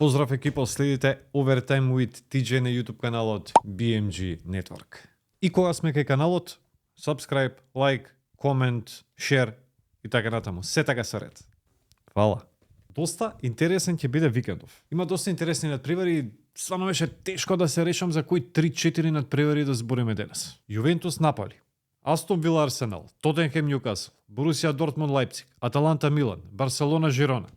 Поздрав екипа, следите Overtime with TJ на YouTube каналот BMG Network. И кога сме кај каналот, subscribe, like, comment, share и така натаму. Се така со ред. Фала. Доста интересен ќе биде викендов. Има доста интересни надпревари и стварно беше тешко да се решам за кои 3-4 надпревари да збориме денес. Ювентус Наполи, Астон Вила Арсенал, Тотенхем Ньюкасл, Борусија Дортмунд Лајпциг, Аталанта Милан, Барселона Жирона.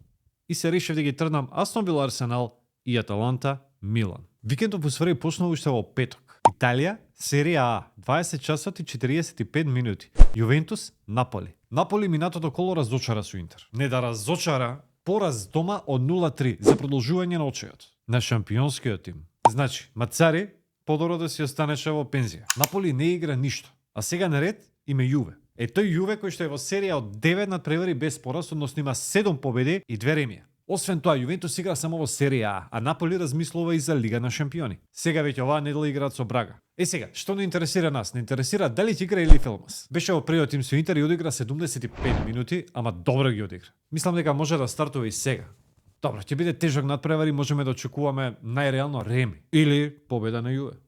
И се решив да ги трнам Астон Вила Арсенал и Аталанта Милан. Викендов усвари почнал уште во петок. Италија, серија А, 20 часот и 45 минути. Ювентус Наполи. Наполи минатото коло разочара со Интер. Не да разочара, пораз дома од 0-3 за продолжување на очејот на шампионскиот тим. Значи, Мацари подобро да си останеше во пензија. Наполи не игра ништо, а сега наред име Јуве. Тој Јуве кој што е во серија од 9 надпревари без пораз, односно има 7 победи и 2 ремија. Освен тоа, Јувентус игра само во серија А Наполи размислува и за Лига на шампиони. Сега веќе оваа недела играат со Брага. Сега, што не интересира нас? Не интересира дали ќе игра или Филмас. Беше во првиот тим со Интер и одигра 75 минути, ама добро ги одигра. Мислам дека може да стартува и сега. Добро, ќе биде тежок надпревар и можеме да очекуваме најреално реми или победа на Јуве.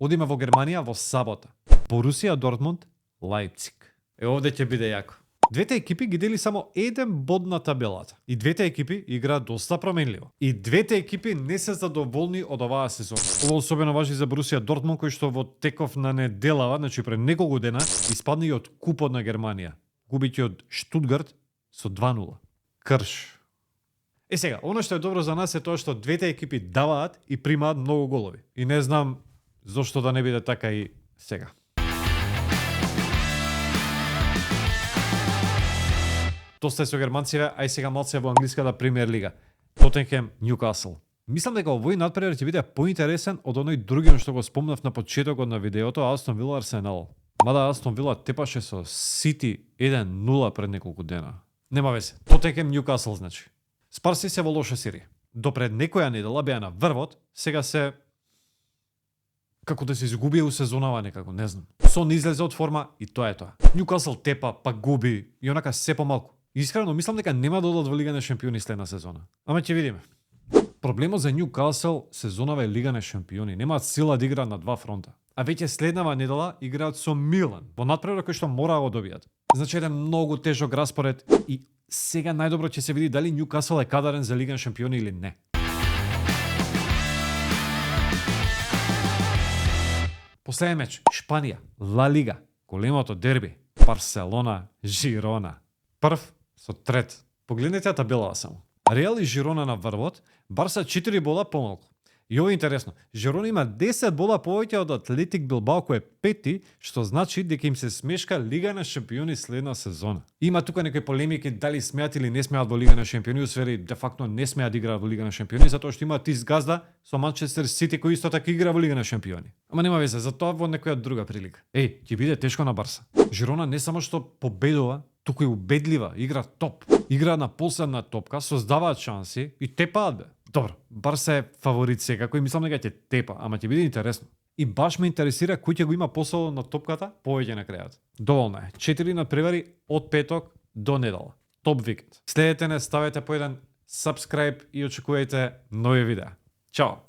Одиме во Германија во сабота. Борусија Дортмунд Лајпциг. Овде ќе биде јако. Двете екипи ги дели само еден bod на табелата. И двете екипи играат доста променливо. И двете екипи не се задоволни од оваа сезона. Ова особено важи за Борусија Дортмунд кој што во теков на неделава, значи пред неколку дена, испадна и од купот на Германија, губиќи од Штутгарт со 2-0. Крш. Сега, оно што е добро за нас е тоа што двете екипи даваат и примаат многу голови. И не знам зошто да не биде така и сега. Доста е со германциве, ај сега малце во англиската премиер лига. Тотенхем Ньюкасл. Мислам дека овој надпревар ќе биде поинтересен од оној други што го спомнав на почетокот на видеото, Астон Вила Арсенал. Мада Астон Вила тепаше со Сити 1-0 пред неколку дена. Нема везе. Тотенхем Ньюкасл значи. Спарси се во лоша серија. Допред некоја недела беа на врвот, сега се како да се изгубија у сезонава некако, не знам. Сон излезе од форма и тоа е тоа. Ньюкасл тепа, па губи и онака се помалку. Искрено, мислам дека нема да одат во Лига на шампиони следна сезона. Ама ќе видиме. Проблемот за Ньюкасл сезонава е Лига на шампиони. Немаат сила да играат на два фронта. А веќе следнава недела играат со Милан, во надпревар кој што мора да го добијат. Значи еден многу тежок распоред и сега најдобро ќе се види дали Ньюкасл е кадарен за Лига на шампиони или не. Последен меч, Шпанија, Ла Лига, големото дерби, Барселона, Жирона. Прв со трет. Погледнете табелава само. Реал и Жирона на врвот, Барса 4 бола помалку. И ова е интересно. Жирона има 10 бола повеќе од Атлетик Билбао кој е пети, што значи дека им се смешка Лига на шампиони следна сезона. Има тука некои полемики дали смеат или не смеат во Лига на шампиони, усвери де факто не смеат да играат во Лига на шампиони затоа што имаат изгазда со Манчестер Сити кој исто така игра во Лига на шампиони. Ама нема везе, за тоа во некоја друга прилика. Ќе биде тешко на Барса. Жирона не само што победува, туку и убедлива, игра топ. Игра на последна топка, создаваат шанси и тепаат бе. Добро, Барса е фаворит секако и мислам дека ќе тепа, ама ќе биде интересно. И баш ме интересира кој ќе го има посол на топката повеќе на крајот. Доволно е. 4 надпревари од петок до недела. Топ викенд. Следете не, ставете по еден subscribe и очекувајте нови видеа. Чао!